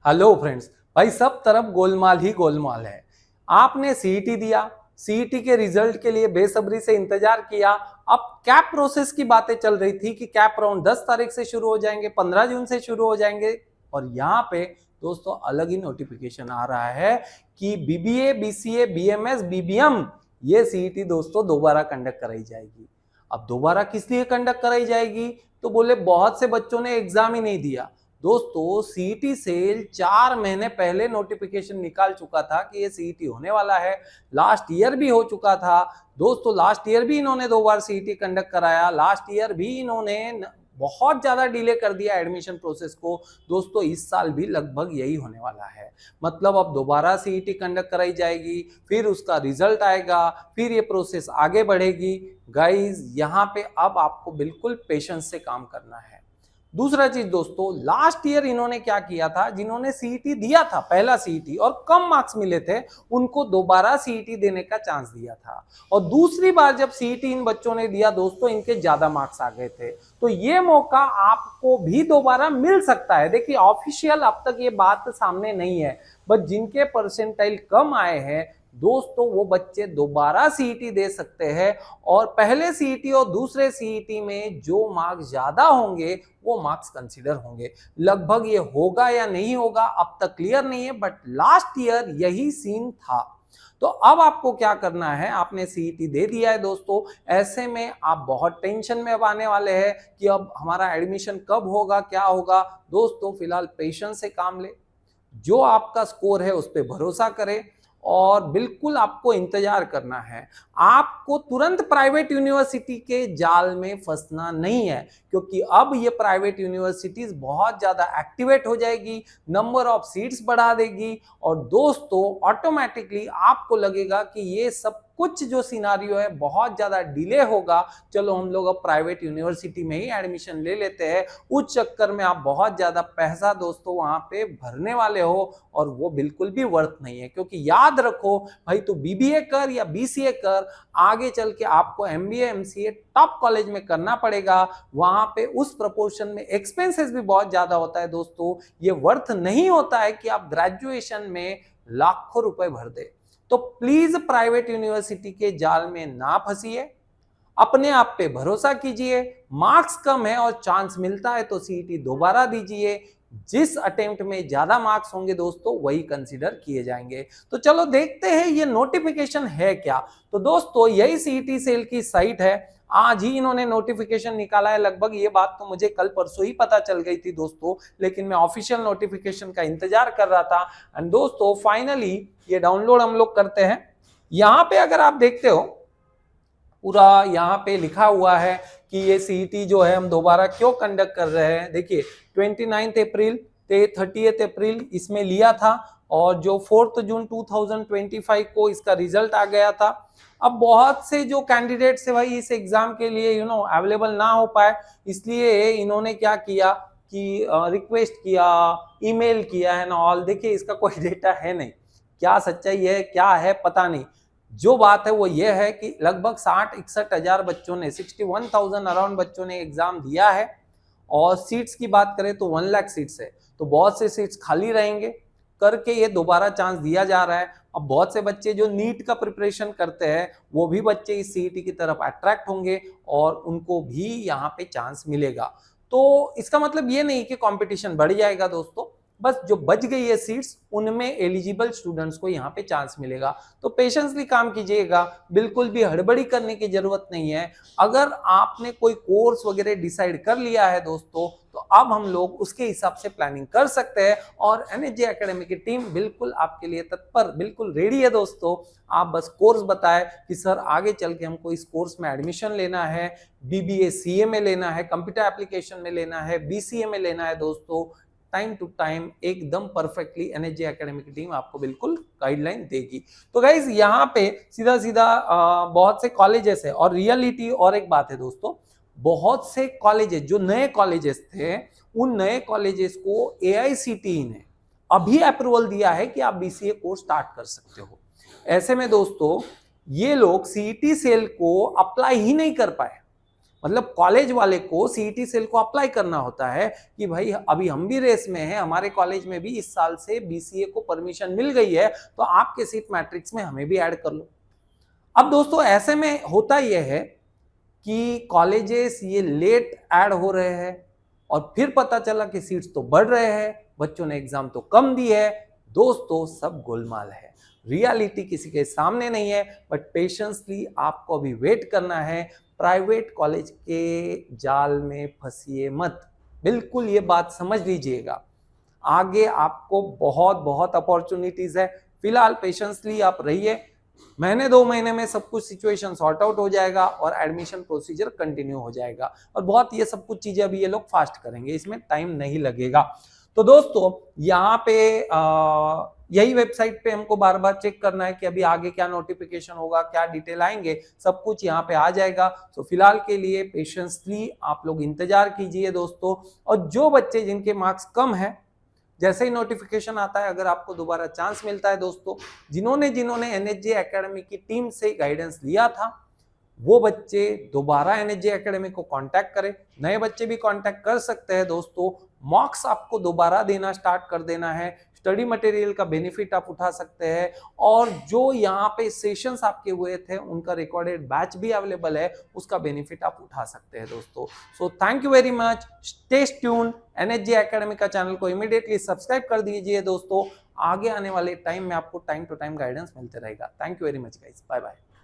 Hello friends. भाई सब तरफ गोलमाल ही गोलमाल है। आपने सीईटी दिया, सीईटी के रिजल्ट के लिए बेसब्री से इंतजार किया। अब कैप प्रोसेस की बातें चल रही थी कि कैप राउंड 10 तारीख से शुरू हो जाएंगे, 15 जून से शुरू हो जाएंगे। और यहाँ पे दोस्तों अलग ही नोटिफिकेशन आ रहा है कि बीबीए, बीसीए, बीएमएस, बीबीएम ये सीईटी दोस्तों दोबारा कंडक्ट कराई जाएगी। अब दोबारा किस लिए कंडक्ट कराई जाएगी? तो बोले बहुत से बच्चों ने एग्जाम ही नहीं दिया। दोस्तों सीईटी सेल 4 महीने पहले नोटिफिकेशन निकाल चुका था कि ये सीईटी होने वाला है। लास्ट ईयर भी हो चुका था दोस्तों। लास्ट ईयर भी इन्होंने 2 बार सीईटी कंडक्ट कराया। लास्ट ईयर भी इन्होंने बहुत ज्यादा डिले कर दिया एडमिशन प्रोसेस को। दोस्तों इस साल भी लगभग यही होने वाला है। मतलब अब दोबारा सीईटी कंडक्ट कराई जाएगी, फिर उसका रिजल्ट आएगा, फिर ये प्रोसेस आगे बढ़ेगी। गाइज यहाँ पे अब आपको बिल्कुल पेशेंस से काम करना है। दूसरा चीज दोस्तों, लास्ट ईयर इन्होंने क्या किया था, जिन्होंने सीईटी दिया था पहला सीईटी और कम मार्क्स मिले थे उनको दोबारा सीईटी देने का चांस दिया था। और दूसरी बार जब सीईटी इन बच्चों ने दिया दोस्तों, इनके ज्यादा मार्क्स आ गए थे। तो ये मौका आपको भी दोबारा मिल सकता है। देखिए ऑफिशियल अब तक ये बात सामने नहीं है, बट जिनके परसेंटाइल कम आए हैं दोस्तों वो बच्चे दोबारा सीईटी दे सकते हैं। और पहले सीईटी और दूसरे सीईटी में जो मार्क्स ज्यादा होंगे वो मार्क्स कंसीडर होंगे। लगभग ये होगा या नहीं होगा अब तक क्लियर नहीं है, बट लास्ट ईयर यही सीन था। तो अब आपको क्या करना है, आपने सीईटी दे दिया है दोस्तों। ऐसे में आप बहुत टेंशन में आने वाले हैं कि अब हमारा एडमिशन कब होगा, क्या होगा। दोस्तों फिलहाल पेशेंस से काम ले, जो आपका स्कोर है उस पर भरोसा करें और बिल्कुल आपको इंतजार करना है। आपको तुरंत प्राइवेट यूनिवर्सिटी के जाल में फंसना नहीं है, क्योंकि अब ये प्राइवेट यूनिवर्सिटीज बहुत ज्यादा एक्टिवेट हो जाएगी, नंबर ऑफ सीट्स बढ़ा देगी। और दोस्तों ऑटोमेटिकली आपको लगेगा कि ये सब कुछ जो सिनारियो है बहुत ज्यादा डिले होगा, चलो हम लोग अब प्राइवेट यूनिवर्सिटी में ही एडमिशन ले लेते हैं। उस चक्कर में आप बहुत ज्यादा पैसा दोस्तों वहां पे भरने वाले हो और वो बिल्कुल भी वर्थ नहीं है। क्योंकि याद रखो भाई, तू बीबीए कर या बीसीए कर, आगे चल के आपको एमबीए एमसीए टॉप कॉलेज में करना पड़ेगा। वहां पे उस प्रोपोर्शन में एक्सपेंसेस भी बहुत ज्यादा होता है दोस्तों। ये वर्थ नहीं होता है कि आप ग्रेजुएशन में लाखों रुपए भर दे। तो प्लीज प्राइवेट यूनिवर्सिटी के जाल में ना फंसिए, अपने आप पे भरोसा कीजिए। मार्क्स कम है और चांस मिलता है तो सीईटी दोबारा दीजिए। जिस अटेम्प्ट में ज्यादा मार्क्स होंगे दोस्तों वही कंसीडर किए जाएंगे। तो चलो देखते हैं ये नोटिफिकेशन है क्या। तो दोस्तों यही सीईटी सेल की साइट है, आज ही इन्होंने नोटिफिकेशन निकाला है। लगभग ये बात तो मुझे कल परसों ही पता चल गई थी दोस्तों, लेकिन मैं ऑफिशियल नोटिफिकेशन का इंतजार कर रहा था। एंड दोस्तों फाइनली ये डाउनलोड हम लोग करते हैं। यहाँ पे अगर आप देखते हो पूरा यहाँ पे लिखा हुआ है कि ये सीईटी जो है हम दोबारा क्यों कंडक्ट कर रहे हैं। देखिए 29 अप्रैल से 30 अप्रैल इसमें लिया था और जो 4 जून 2025 को इसका रिजल्ट आ गया था। अब बहुत से जो कैंडिडेट्स है भाई इस एग्जाम के लिए अवेलेबल ना हो पाए, इसलिए इन्होंने क्या किया कि रिक्वेस्ट किया, ईमेल किया है ना ऑल। देखिए इसका कोई डेटा है नहीं, क्या सच्चाई है क्या है पता नहीं। जो बात है वो ये है कि लगभग 60-61 हजार बच्चों ने, 61,000 अराउंड बच्चों ने एग्जाम दिया है। और सीट्स की बात करें तो 1 लाख सीट्स है, तो बहुत से सीट्स खाली रहेंगे करके ये दोबारा चांस दिया जा रहा है। अब बहुत से बच्चे जो नीट का प्रिपरेशन करते हैं वो भी बच्चे इस सीईटी की तरफ अट्रैक्ट होंगे और उनको भी यहाँ पे चांस मिलेगा। तो इसका मतलब ये नहीं कि कंपटीशन बढ़ जाएगा दोस्तों, बस जो बच गई है सीट्स उनमें एलिजिबल स्टूडेंट्स को यहाँ पे चांस मिलेगा। तो पेशेंसली काम कीजिएगा, बिल्कुल भी हड़बड़ी करने की जरूरत नहीं है। अगर आपने कोई कोर्स वगैरह डिसाइड कर लिया है दोस्तों, तो अब हम लोग उसके हिसाब से प्लानिंग कर सकते हैं। और एनएचजी एकेडमी की टीम बिल्कुल आपके लिए तत्पर, बिल्कुल रेडी है दोस्तों। आप बस कोर्स बताएं कि सर आगे चल के हमको इस कोर्स में एडमिशन लेना है, बीबीए सीए में लेना है, कंप्यूटर एप्लीकेशन में लेना है, बीसीए में लेना है दोस्तों। टाइम टू टाइम एकदम परफेक्टली एनएचजी एकेडमी की टीम आपको बिल्कुल गाइडलाइन देगी। तो गाइज यहाँ पे सीधा सीधा बहुत से कॉलेजेस है। और रियलिटी और एक बात है दोस्तों, बहुत से कॉलेजेस जो नए कॉलेजेस थे उन नए कॉलेजेस को एआईसीटीई ने अभी अप्रूवल दिया है कि आप बीसीए कोर्स स्टार्ट कर सकते हो। ऐसे में दोस्तों ये लोग सीईटी सेल को अप्लाई ही नहीं कर पाए, मतलब कॉलेज वाले को सीईटी सेल को अप्लाई करना होता है कि भाई अभी हम भी रेस में हैं, हमारे कॉलेज में भी इस साल से बीसीए को परमिशन मिल गई है, तो आपके सीट मैट्रिक्स में हमें भी ऐड कर लो। अब दोस्तों ऐसे में होता यह है कि कॉलेजेस ये लेट ऐड हो रहे हैं और फिर पता चला कि सीट्स तो बढ़ रहे हैं, बच्चों ने एग्जाम तो कम दी है। दोस्तों सब गोलमाल है, रियलिटी किसी के सामने नहीं है, बट पेशेंसली आपको अभी वेट करना है। प्राइवेट कॉलेज के जाल में फंसिए मत, बिल्कुल ये बात समझ लीजिएगा। आगे आपको बहुत बहुत अपॉर्चुनिटीज है, फिलहाल पेशेंसली आप रहिए। महीने 2 महीने में सब कुछ सिचुएशन सॉर्ट आउट हो जाएगा और एडमिशन प्रोसीजर कंटिन्यू हो जाएगा, और बहुत ये सब कुछ चीजें अभी ये लोग फास्ट करेंगे, इसमें टाइम नहीं लगेगा। तो दोस्तों यहाँ पे यही वेबसाइट पे हमको बार बार चेक करना है कि अभी आगे क्या नोटिफिकेशन होगा, क्या डिटेल आएंगे, सब कुछ यहाँ पे आ जाएगा। तो फिलहाल के लिए पेशेंसली आप लोग इंतजार कीजिए दोस्तों। और जो बच्चे जिनके मार्क्स कम है, जैसे ही नोटिफिकेशन आता है, अगर आपको दोबारा चांस मिलता है दोस्तों, जिन्होंने एनएचजे एकेडमी की टीम से गाइडेंस लिया था, वो बच्चे दोबारा एनएचजे एकेडमी को कांटेक्ट करें। नए बच्चे भी कांटेक्ट कर सकते हैं दोस्तों। मॉक्स आपको दोबारा देना स्टार्ट कर देना है, स्टडी मटेरियल का बेनिफिट आप उठा सकते हैं, और जो यहाँ पे सेशंस आपके हुए थे उनका रिकॉर्डेड बैच भी अवेलेबल है, उसका बेनिफिट आप उठा सकते हैं दोस्तों। So thank you very much, stay tuned. NHJ academy का चैनल को इमीडिएटली सब्सक्राइब कर दीजिए दोस्तों। आगे आने वाले टाइम में आपको टाइम टू टाइम गाइडेंस मिलते रहेगा। Thank you very much guys, bye bye.